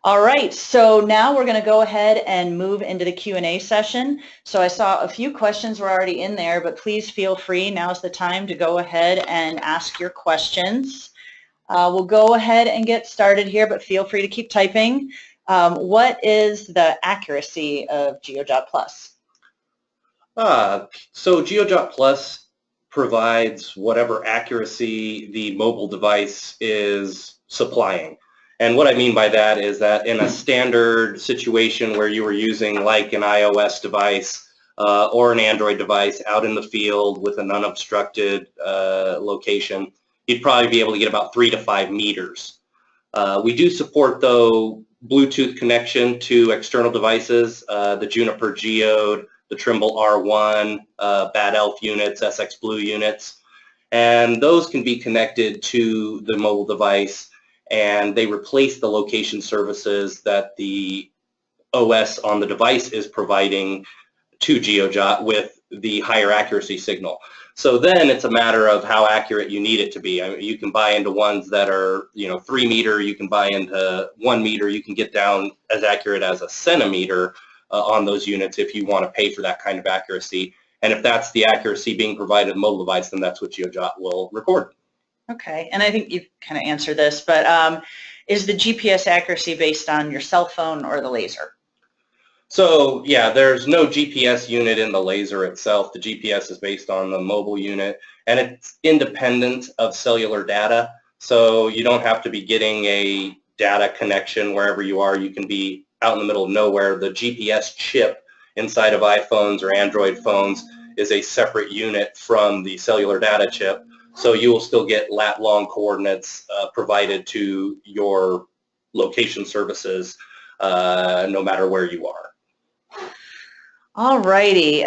All right, so now we're going to go ahead and move into the Q&A session. So I saw a few questions were already in there, but please feel free. Now's the time to go ahead and ask your questions. We'll go ahead and get started here, but feel free to keep typing. What is the accuracy of GeoJot Plus? So GeoJot Plus provides whatever accuracy the mobile device is supplying. And what I mean by that is that in a standard situation where you were using like an iOS device or an Android device out in the field with an unobstructed location, you'd probably be able to get about 3 to 5 meters. We do support, though, Bluetooth connection to external devices, the Juniper Geode, the Trimble R1, Bad Elf units, SX Blue units, and those can be connected to the mobile device, and they replace the location services that the OS on the device is providing to GeoJot with the higher accuracy signal. So then it's a matter of how accurate you need it to be. I mean, you can buy into ones that are, 3 meter, you can buy into 1 meter, you can get down as accurate as a centimeter on those units if you want to pay for that kind of accuracy. And if that's the accuracy being provided in the mobile device, then that's what GeoJot will record. Okay, and I think you've kind of answered this, but is the GPS accuracy based on your cell phone or the laser? So yeah, there's no GPS unit in the laser itself. The GPS is based on the mobile unit, and it's independent of cellular data. So you don't have to be getting a data connection wherever you are. You can be out in the middle of nowhere. The GPS chip inside of iPhones or Android phones is a separate unit from the cellular data chip. So you will still get lat-long coordinates provided to your location services no matter where you are. All righty,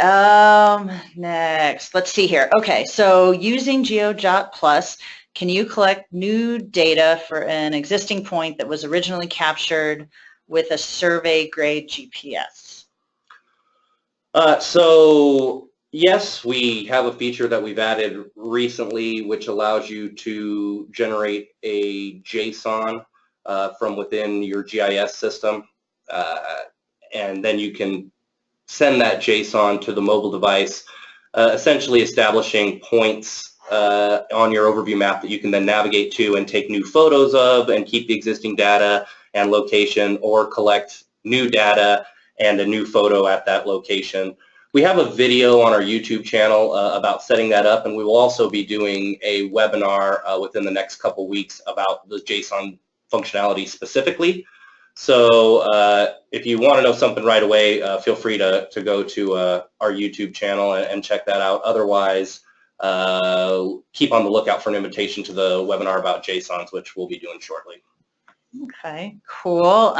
next, let's see here. Okay, so using GeoJot Plus, can you collect new data for an existing point that was originally captured with a survey grade GPS? So yes, we have a feature that we've added recently which allows you to generate a JSON from within your GIS system, and then you can send that JSON to the mobile device, essentially establishing points on your overview map that you can then navigate to and take new photos of and keep the existing data and location, or collect new data and a new photo at that location. We have a video on our YouTube channel about setting that up, and we will also be doing a webinar within the next couple weeks about the JSON functionality specifically. So if you want to know something right away, feel free to go to our YouTube channel and check that out. Otherwise, keep on the lookout for an invitation to the webinar about JSONs, which we'll be doing shortly. Okay, cool.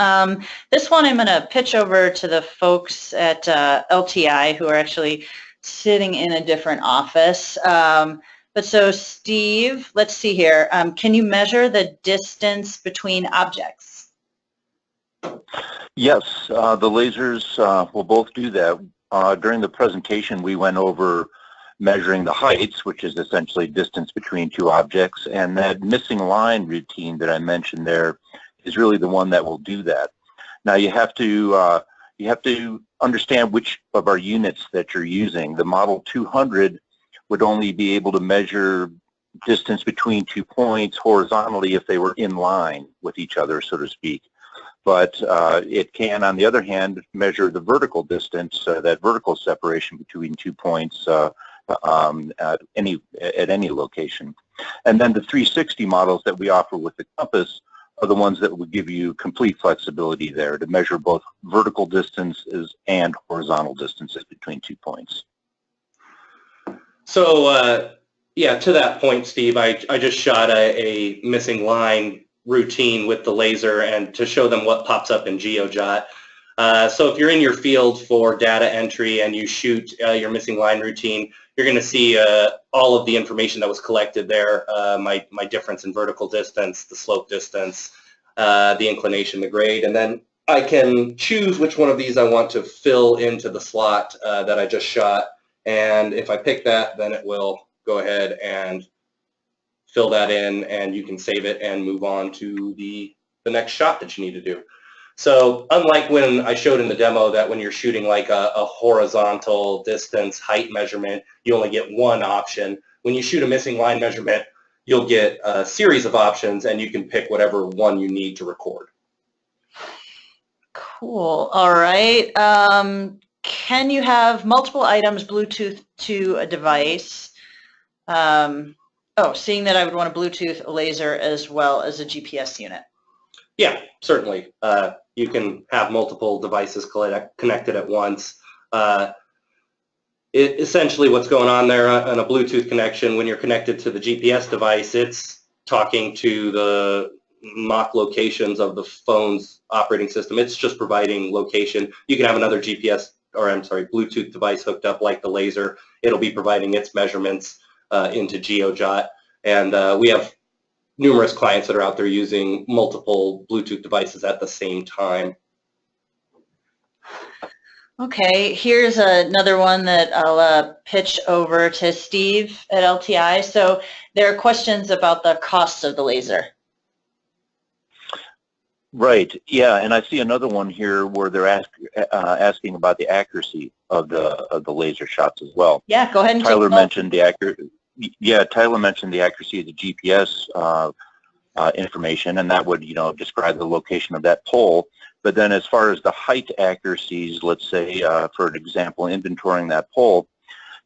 This one I'm going to pitch over to the folks at LTI who are actually sitting in a different office. But so Steve, let's see here. Can you measure the distance between objects? Yes, the lasers will both do that. During the presentation, we went over measuring the heights, which is essentially distance between two objects, and that missing line routine that I mentioned there is really the one that will do that. Now you have to understand which of our units that you're using. The Model 200 would only be able to measure distance between 2 points horizontally if they were in line with each other, so to speak. But it can, on the other hand, measure the vertical distance, that vertical separation between 2 points at any location. And then the 360 models that we offer with the compass are the ones that will give you complete flexibility there to measure both vertical distances and horizontal distances between 2 points. So yeah, to that point, Steve, I just shot a missing line routine with the laser and to show them what pops up in GeoJot. So if you're in your field for data entry and you shoot your missing line routine, you're going to see all of the information that was collected there, my difference in vertical distance, the slope distance, the inclination, the grade, and then I can choose which one of these I want to fill into the slot that I just shot, and if I pick that, then it will go ahead and fill that in, and you can save it and move on to the next shot that you need to do. So unlike when I showed in the demo that when you're shooting like a horizontal distance height measurement, you only get one option. When you shoot a missing line measurement, you'll get a series of options and you can pick whatever one you need to record. Cool. All right. Can you have multiple items Bluetooth to a device? Seeing that I would want a Bluetooth, a laser, as well as a GPS unit. Yeah, certainly. You can have multiple devices connected at once. Essentially what's going on there on a Bluetooth connection, when you're connected to the GPS device, it's talking to the mock locations of the phone's operating system. It's just providing location. You can have another Bluetooth device hooked up like the laser. It'll be providing its measurements into GeoJot. And we have numerous clients that are out there using multiple Bluetooth devices at the same time. Okay, here's another one that I'll pitch over to Steve at LTI. So there are questions about the cost of the laser. Right. Yeah, and I see another one here where they're asking about the accuracy of the laser shots as well. Yeah, go ahead and Tyler mentioned the accuracy. Yeah, Tyler mentioned the accuracy of the GPS information, and that would, describe the location of that pole. But then as far as the height accuracies, let's say, for an example, inventorying that pole,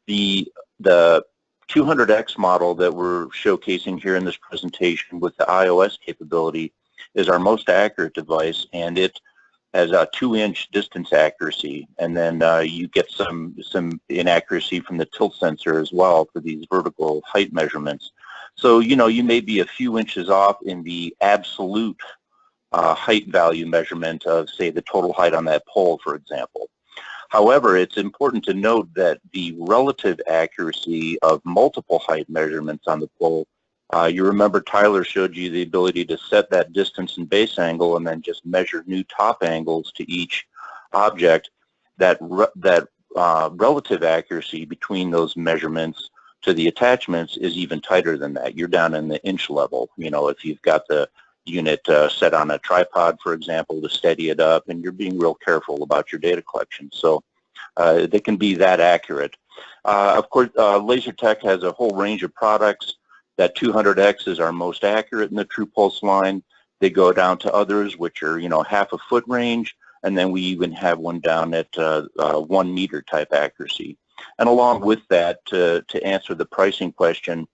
the 200X model that we're showcasing here in this presentation with the iOS capability is our most accurate device, and it has a 2-inch distance accuracy, and then you get some inaccuracy from the tilt sensor as well for these vertical height measurements. So, you may be a few inches off in the absolute height value measurement of, say, the total height on that pole, for example. However, it's important to note that the relative accuracy of multiple height measurements on the pole, you remember Tyler showed you the ability to set that distance and base angle and then just measure new top angles to each object. That relative accuracy between those measurements to the attachments is even tighter than that. You're down in the inch level. If you've got the unit set on a tripod, for example, to steady it up, and you're being real careful about your data collection. So they can be that accurate. Of course, LaserTech has a whole range of products. That 200X is our most accurate in the True Pulse line. They go down to others, which are, half a foot range, and then we even have one down at 1 meter type accuracy. And along with that, to answer the pricing question,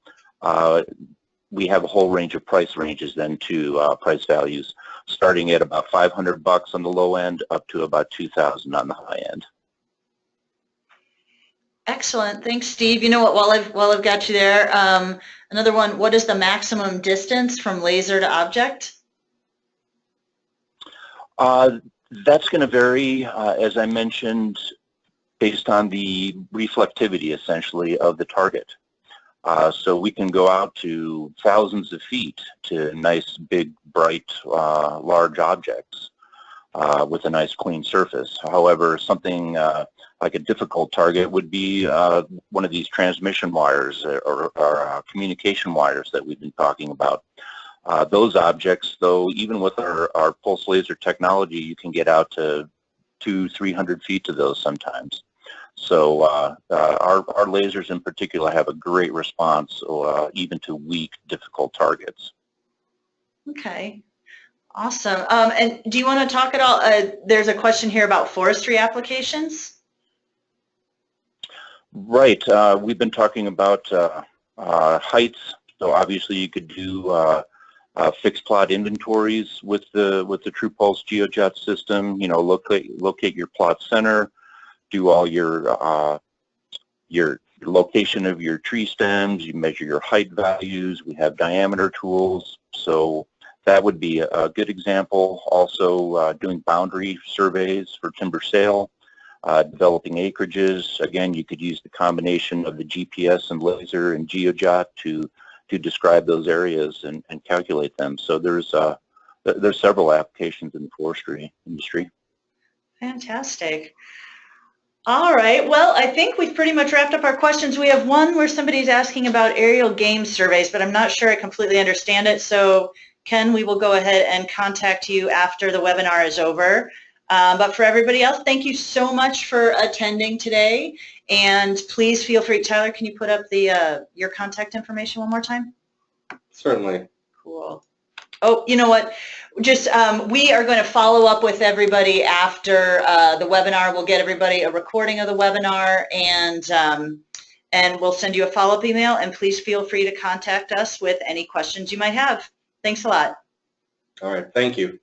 we have a whole range of price ranges then to price values, starting at about $500 on the low end up to about $2,000 on the high end. Excellent. Thanks, Steve. You know what, while I've got you there, another one, what is the maximum distance from laser to object? That's going to vary, as I mentioned, based on the reflectivity, essentially, of the target. So we can go out to thousands of feet to nice, big, bright, large objects with a nice, clean surface. However, something like a difficult target would be one of these transmission wires or communication wires that we've been talking about. Those objects, though, even with our pulse laser technology, you can get out to 200-300 feet to those sometimes. So our lasers in particular have a great response even to weak, difficult targets. Okay, awesome. And do you want to talk at all? There's a question here about forestry applications. Right. We've been talking about heights. So obviously you could do fixed plot inventories with the True Pulse GeoJot system. Locate your plot center. Do all your location of your tree stems. You measure your height values. We have diameter tools, so that would be a good example. Also, doing boundary surveys for timber sale, developing acreages. Again, you could use the combination of the GPS and laser and GeoJot to describe those areas and calculate them. So there's several applications in the forestry industry. Fantastic. All right, well, I think we've pretty much wrapped up our questions. We have one where somebody's asking about aerial game surveys, but I'm not sure I completely understand it. So Ken, we will go ahead and contact you after the webinar is over. But for everybody else, thank you so much for attending today. And please feel free. Tyler, can you put up the your contact information one more time? Certainly. Cool. Oh, you know what? Just we are going to follow up with everybody after the webinar. We'll get everybody a recording of the webinar, and we'll send you a follow-up email. And please feel free to contact us with any questions you might have. Thanks a lot. All right. Thank you.